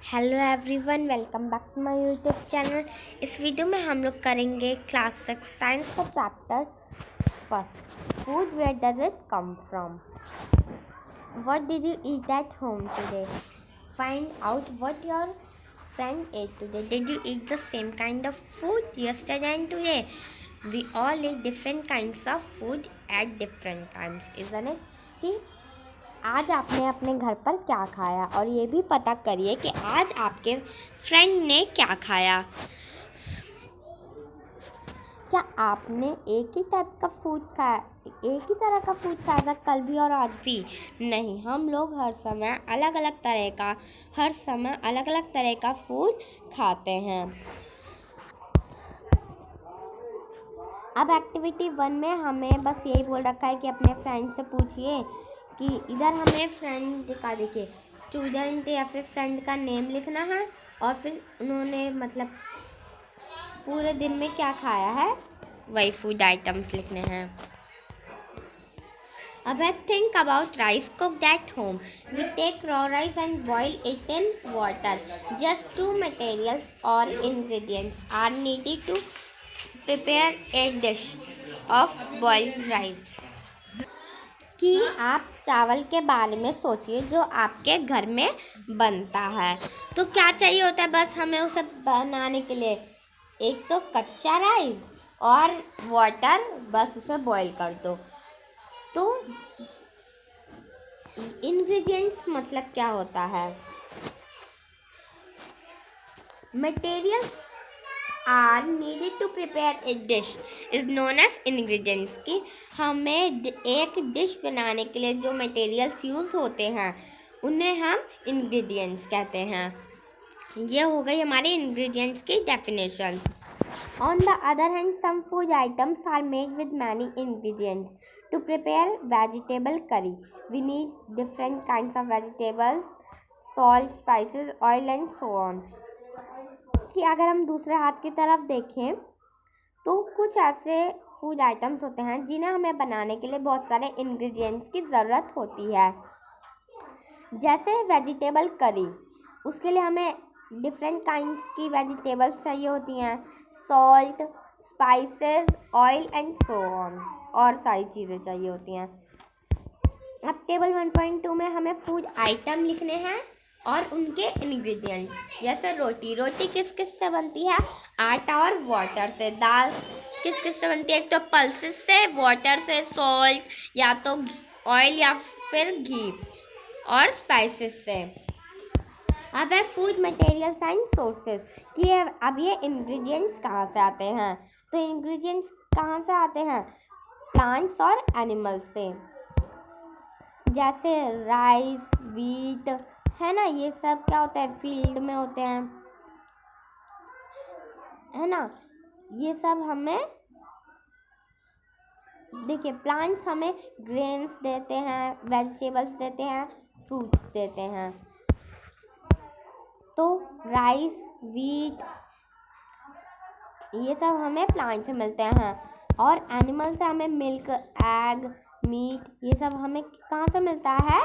Hello everyone, welcome back to my YouTube channel. इस video में हम लोग करेंगे क्लास 6 साइंस का chapter first, food where does it come from. What did you eat at home today? Find out what your friend ate today. Did you eat the same kind of food yesterday and today? We all eat different kinds of food at different times, isn't it? कि आज आपने अपने घर पर क्या खाया, और ये भी पता करिए कि आज आपके फ्रेंड ने क्या खाया। क्या आपने एक ही टाइप का फूड खाया, एक ही तरह का फूड खाया था कल भी और आज भी? नहीं, हम लोग हर समय अलग अलग तरह का फूड खाते हैं। अब एक्टिविटी 1 में हमें बस यही बोल रखा है कि अपने फ्रेंड से पूछिए कि इधर हमें फ्रेंड दिखा, देखिए स्टूडेंट या फिर फ्रेंड का नेम लिखना है और फिर उन्होंने मतलब पूरे दिन में क्या खाया है वही फूड आइटम्स लिखने हैं। अब think about rice cooked at home. We take raw rice and boil it in water. Just 2 materials और ingredients are needed to prepare a dish of boiled rice. कि आप चावल के बारे में सोचिए जो आपके घर में बनता है। तो क्या चाहिए होता है बस हमें उसे बनाने के लिए? एक तो कच्चा राइस और वाटर, बस उसे बॉईल कर दो। तो इंग्रेडिएंट्स मतलब क्या होता है? Materials are needed to prepare a dish is known as ingredients. कि हमें एक डिश बनाने के लिए जो मटेरियल्स यूज़ होते हैं उन्हें हम इंग्रेडिएंट्स कहते हैं। ये हो गई हमारे इंग्रेडिएंट्स की definition. On the other hand, some food items are made with many ingredients. To prepare vegetable curry we need different kinds of vegetables, salt, spices, oil and so on. कि अगर हम दूसरे हाथ की तरफ देखें तो कुछ ऐसे फूड आइटम्स होते हैं जिन्हें हमें बनाने के लिए बहुत सारे इंग्रेडिएंट्स की ज़रूरत होती है। जैसे वेजिटेबल करी, उसके लिए हमें डिफरेंट काइंड्स की वेजिटेबल्स चाहिए होती हैं, salt, spices, oil and so on, और सारी चीज़ें चाहिए होती हैं। अब टेबल 1.2 में हमें फूड आइटम लिखने हैं और उनके इंग्रेडिएंट्स। जैसे रोटी किस किस से बनती है? आटा और वाटर से। दाल किस किस से बनती है? एक तो पल्सेस से, वाटर से, सॉल्ट या तो ऑयल या फिर घी, और स्पाइसेस से। अब है फूड मटेरियल्स एंड सोर्सेज। कि अब ये इंग्रेडिएंट्स कहाँ से आते हैं? तो इंग्रेडिएंट्स कहाँ से आते हैं? प्लांट्स और एनिमल्स से। जैसे राइस, व्हीट, है ना, ये सब क्या होता है? फील्ड में होते हैं, है ना। ये सब हमें, देखिए प्लांट्स हमें ग्रेन्स देते हैं, वेजिटेबल्स देते हैं, फ्रूट्स देते हैं। तो राइस, व्हीट, ये सब हमें प्लांट से मिलते हैं। और एनिमल से हमें मिल्क, एग, मीट, ये सब हमें कहाँ से मिलता है?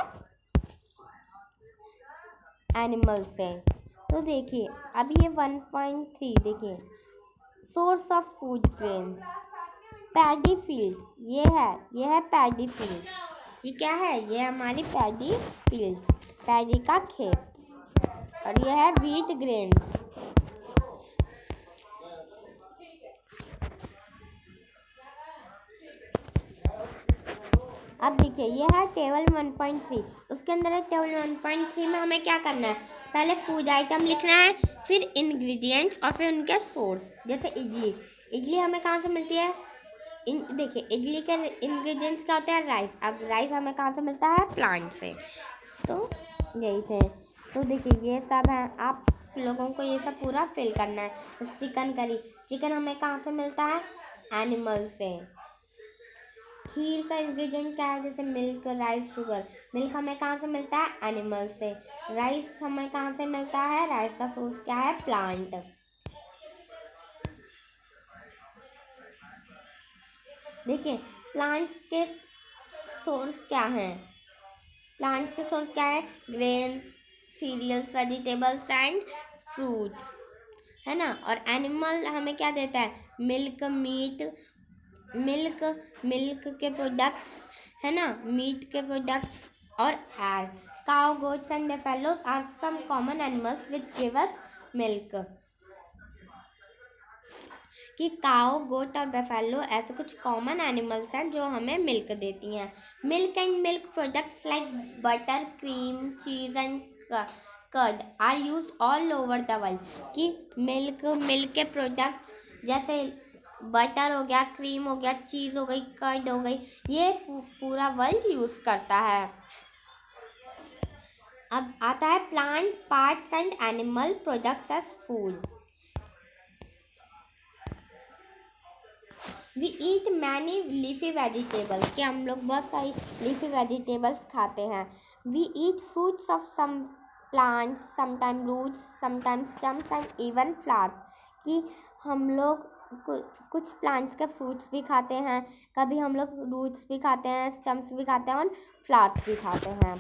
एनिमल से। तो देखिए अब ये 1.3 देखिए, source of food grain, paddy field. ये है पैडी फील्ड। ये क्या है? ये हमारी पैडी फील्ड, पैडी का खेत। और ये है व्हीट ग्रेन। अब देखिए ये है टेबल 1.3। उसके अंदर है टेबल 1.3 में हमें क्या करना है? पहले फूड आइटम लिखना है, फिर इंग्रेडिएंट्स और फिर उनके सोर्स। जैसे इडली हमें कहाँ से मिलती है? देखिए इडली के इंग्रेडिएंट्स क्या होते हैं? राइस। अब राइस हमें कहाँ से मिलता है? प्लांट से। तो यही थे। तो देखिए ये सब है, आप लोगों को ये सब पूरा फिल करना है। चिकन करी, चिकन हमें कहाँ से मिलता है? एनिमल से। खीर का इंग्रेडिएंट क्या है? जैसे मिल्क, राइस, शुगर। मिल्क हमें कहाँ से मिलता है? एनिमल से। राइस हमें कहाँ से मिलता है? राइस का सोर्स क्या है? प्लांट। देखिए प्लांट्स के सोर्स क्या हैं? प्लांट्स के सोर्स क्या है? Grains, cereals, vegetables and fruits, है ना। और एनिमल हमें क्या देता है? मिल्क, मीट, मिल्क के प्रोडक्ट्स, है ना, मीट के प्रोडक्ट्स और egg. Cow, goats and buffaloes are some common animals which give us milk. कि काउ, गोट और बफेलो ऐसे कुछ कॉमन एनिमल्स हैं जो हमें मिल्क देती हैं। Milk and milk products like butter, cream, cheese and curd are use all over the world. कि मिल्क के प्रोडक्ट्स जैसे बटर हो गया, क्रीम हो गया, चीज़ हो गई, कर्ड हो गई, ये पूरा वर्ल्ड यूज़ करता है। अब आता है plant parts and animal products as food. We eat many leafy vegetables, कि हम लोग बहुत सारी लीफी वेजिटेबल्स खाते हैं। We eat fruits of some plants, sometime roots, sometime stems and even flowers. कि हम लोग कुछ प्लांट्स के फ्रूट्स भी खाते हैं, कभी हम लोग रूट्स भी खाते हैं, स्टम्स भी खाते हैं और फ्लावर्स भी खाते हैं।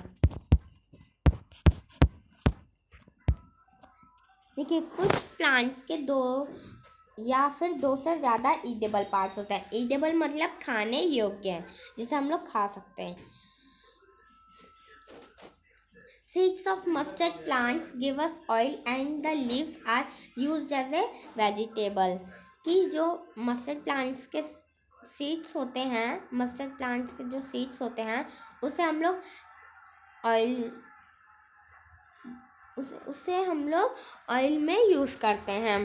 देखिए, कुछ प्लांट्स के दो या फिर दो से ज़्यादा ईटेबल पार्ट्स होते हैं। ईटेबल मतलब खाने योग्य है, जिसे हम लोग खा सकते हैं। Seeds of mustard plants give us oil and the leaves are used as a vegetable। कि जो मस्टर्ड प्लांट्स के सीड्स होते हैं, मस्टर्ड प्लांट्स के जो सीड्स होते हैं, उसे हम लोग ऑयल उसे हम लोग ऑयल में यूज़ करते हैं।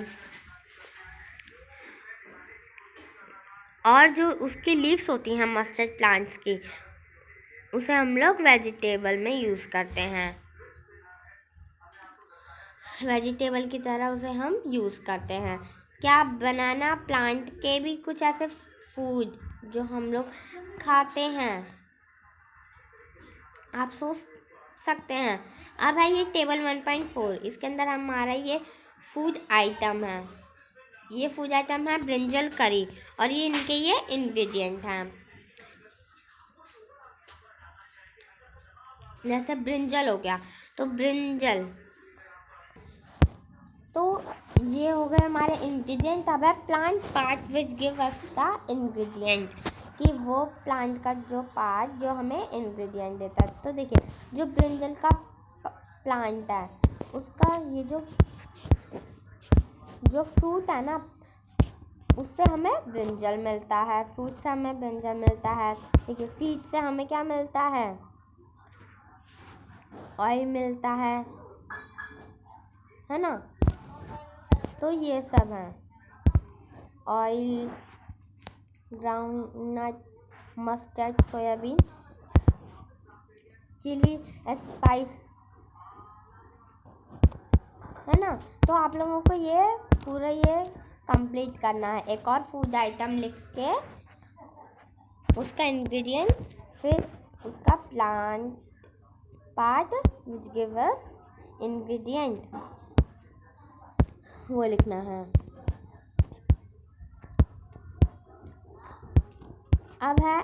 और जो उसकी लीव्स होती हैं मस्टर्ड प्लांट्स की, उसे हम लोग वेजिटेबल में यूज़ करते हैं। वेजिटेबल की तरह उसे हम यूज़ करते हैं। क्या बनाना प्लांट के भी कुछ ऐसे फूड जो हम लोग खाते हैं, आप सोच सकते हैं। अब है ये टेबल 1.4, इसके अंदर हमारा ये फूड आइटम है। ये फूड आइटम है ब्रिंजल करी, और ये इनके ये इंग्रेडिएंट हैं। जैसे ब्रिंजल हो गया, तो ब्रिंजल, तो ये हो गए हमारे इंग्रेडिएंट। अब है plant part which give us the ingredient, कि वो प्लांट का जो पार्ट जो हमें इंग्रेडिएंट देता है। तो देखिए, जो ब्रिंजल का प्लांट है, उसका ये जो फ्रूट है ना, उससे हमें ब्रिंजल मिलता है। फ्रूट से हमें ब्रिंजल मिलता है। देखिए, सीड से हमें क्या मिलता है? ऑयल मिलता है ना। तो ये सब है oil, groundnut, mustard, soybean, chili, spice, है ना। तो आप लोगों को ये पूरा ये कंप्लीट करना है। एक और फूड आइटम लिख के उसका इंग्रेडिएंट, फिर उसका plant part which give us ingredient, वो लिखना है। अब है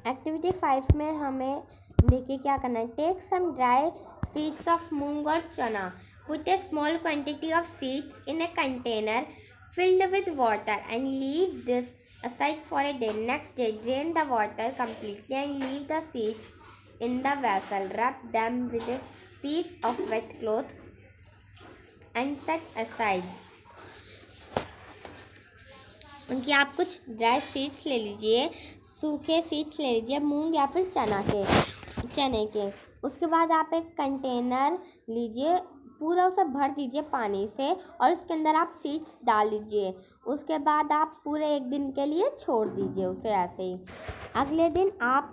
एक्टिविटी 5 में हमें देखिए क्या करना है। Take some dry seeds of moong और chana, put a small quantity of seeds in a container filled with water and leave this aside for a day. Next day, drain the water completely and leave the seeds in the vessel. Wrap them with a piece of wet cloth and set aside। उनकी आप कुछ dry seeds ले लीजिए, सूखे seeds ले लीजिए, मूंग या फिर चने के। उसके बाद आप एक कंटेनर लीजिए, पूरा उसे भर दीजिए पानी से, और उसके अंदर आप सीड्स डाल दीजिए। उसके बाद आप पूरे एक दिन के लिए छोड़ दीजिए उसे ऐसे ही। अगले दिन आप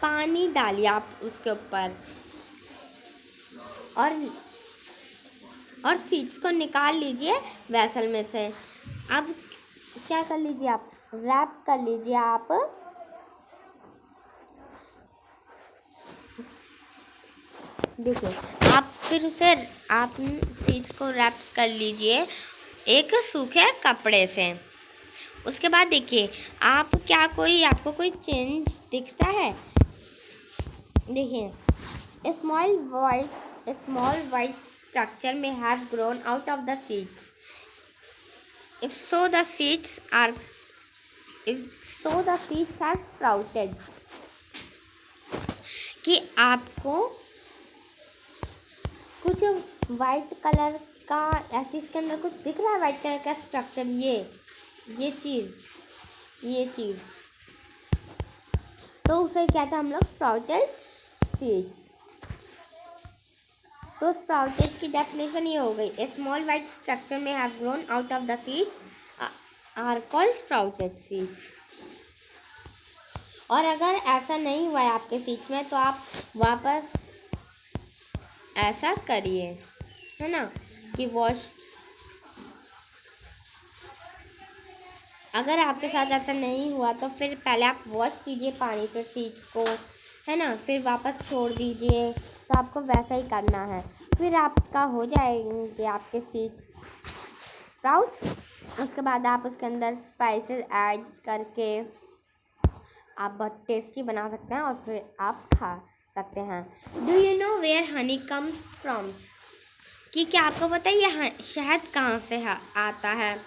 पानी डालिए आप उसके ऊपर, और सीड्स को निकाल लीजिए वेसल में से। अब क्या कर लीजिए, आप रैप कर लीजिए। आप देखिए, आप फिर उसे आप सीड्स को रैप कर लीजिए एक सूखे कपड़े से। उसके बाद देखिए आपको कोई चेंज दिखता है? देखिए, स्मॉल वाइट स्ट्रक्चर में have grown out of the seeds. If so, the seeds have sprouted। कि आपको कुछ वाइट कलर का ऐसे इसके अंदर कुछ दिख रहा है, वाइट कलर का स्ट्रक्चर, ये चीज़ तो उसे कहते हैं हम लोग स्प्राउटेड सीड्स। तो स्प्राउटेड की डेफिनेशन ये हो गई, ए स्मॉल वाइट स्ट्रक्चर में have grown out of the seeds are called sprouted seeds. और अगर ऐसा नहीं हुआ है आपके सीड्स में, तो आप वापस ऐसा करिए, है ना, कि वॉश। अगर आपके साथ ऐसा नहीं हुआ तो फिर पहले आप वॉश कीजिए पानी से सीड्स को, है ना, फिर वापस छोड़ दीजिए। तो आपको वैसा ही करना है, फिर आपका हो जाएंगे आपके सीड्स स्प्राउट। उसके बाद आप उसके अंदर स्पाइसेस ऐड करके आप बहुत टेस्टी बना सकते हैं और फिर आप खा सकते हैं। Do you know where honey comes from? कि क्या आपको पता है ये शहद कहाँ से आता है?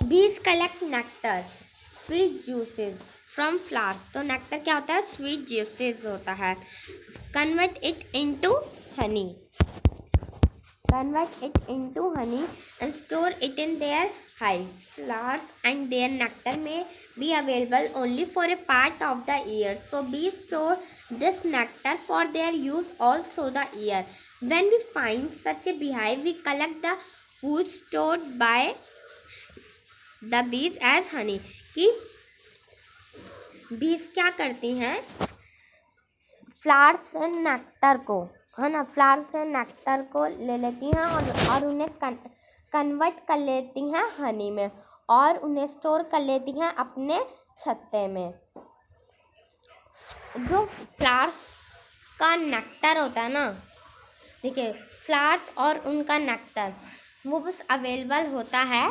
बीज collect nectar sweet juices from flowers. तो नेक्टर क्या होता है? स्वीट जूसेस होता है। Convert it into Honey and store it in their hive. Flowers and their nectar may be available only for a part of the year, so bees store this nectar for their use all through the year. When we find such a beehive, we collect the food stored by the bees as honey। कि bees क्या करती हैं? Flowers से nectar को, है ना, flower से nectar को ले लेती हैं और उन्हें कन्वर्ट कर लेती हैं हनी में, और उन्हें स्टोर कर लेती हैं अपने छत्ते में। जो फ्लावर्स का नेक्टर होता है ना, देखिए, फ्लावर्स और उनका नेक्टर वो बस अवेलेबल होता है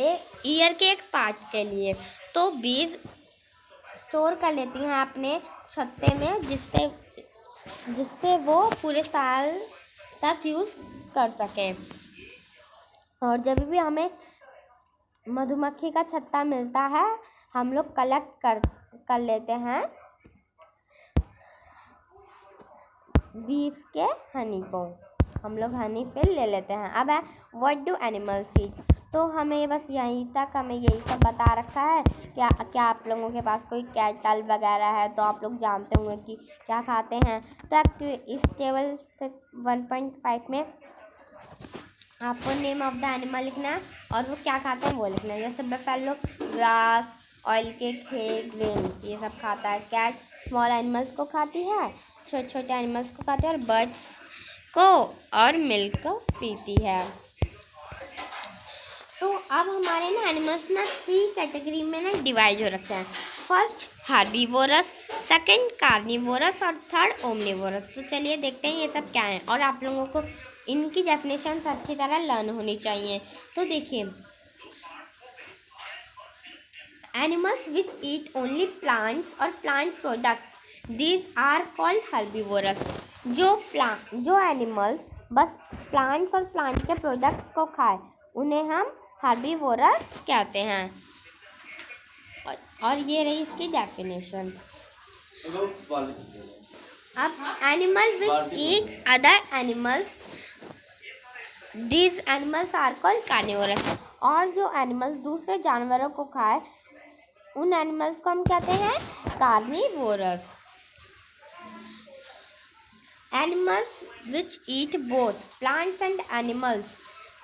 एक ईयर के एक पार्ट के लिए। तो बीज स्टोर कर लेती हैं अपने छत्ते में, जिससे वो पूरे साल तक यूज़ कर सकें। और जब भी हमें मधुमक्खी का छत्ता मिलता है, हम लोग कलेक्ट कर लेते हैं बीज के हनी को, हम लोग हनी फिर ले लेते हैं। अब है व्हाट डू एनिमल्स ईट। तो हमें बस यहीं तक हमें यही सब बता रखा है। क्या आप लोगों के पास कोई कैटल वगैरह है तो आप लोग जानते होंगे कि क्या खाते हैं। तो इस टेबल से 1.5 में आपको नेम ऑफ द एनिमल लिखना है और वो क्या खाते हैं वो लिखना है। जैसे बफेलो ग्रास, ऑयल केक है, ग्रेन, ये सब खाता है। कैट स्मॉल एनिमल्स को खाती है, छोटे छोटे एनिमल्स को खाती है, और बर्ड्स को और मिल्क पीती है। तो अब हमारे ना एनिमल्स ना 3 कैटेगरी में ना डिवाइड हो रखे हैं। फर्स्ट हार्बीवोरस, सेकंड कार्निवोरस और थर्ड ओमनिवोरस। तो चलिए देखते हैं ये सब क्या है, और आप लोगों को इनकी डेफिनेशन अच्छी तरह लर्न होनी चाहिए। तो देखिए, animals which eat only plants और plant products, these are called herbivorous. जो एनिमल्स बस प्लांट्स और प्लांट के प्रोडक्ट्स को खाए उन्हें हम हर्बीवोरस कहते हैं। और ये रही इसकी डेफिनेशन। अब animals which eat other animals, these animals are called carnivorous. और जो एनिमल्स दूसरे जानवरों को खाए उन एनिमल्स को हम कहते हैं carnivorous. Animals which eat both plants and animals,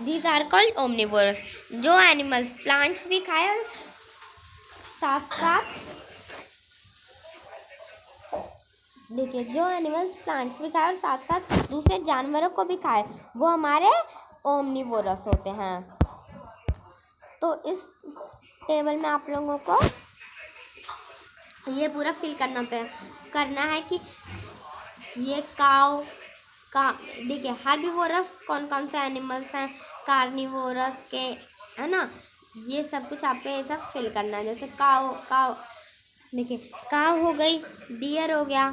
these are called omnivorous. जो एनिमल्स प्लांट्स भी खाए और साथ साथ देखिए, जो एनिमल्स प्लांट्स भी खाए और साथ साथ दूसरे जानवरों को भी खाए वो हमारे ओमनिवोरस होते हैं। तो इस टेबल में आप लोगों को ये पूरा फिल करना है कि ये काऊ का, देखिए, हर्बीवोरस कौन कौन से एनिमल्स हैं कार्निवोरस के, है ना, ये सब कुछ आपको ये सब फिल करना है। जैसे काव काव, देखिए काव हो गई, डियर हो गया,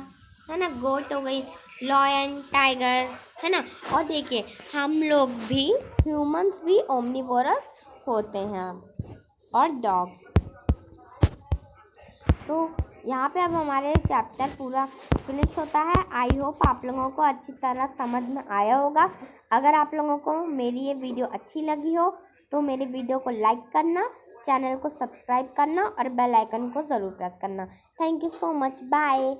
है ना, गोट हो गई, लॉयन, टाइगर, है ना। और देखिए हम लोग भी, ह्यूमंस भी ओमनिवोरस होते हैं, और डॉग। तो यहाँ पे अब हमारे चैप्टर पूरा फिनिश होता है। आई होप आप लोगों को अच्छी तरह समझ में आया होगा। अगर आप लोगों को मेरी ये वीडियो अच्छी लगी हो तो मेरी वीडियो को लाइक करना, चैनल को सब्सक्राइब करना और बेल आइकन को ज़रूर प्रेस करना। Thank you so much, bye.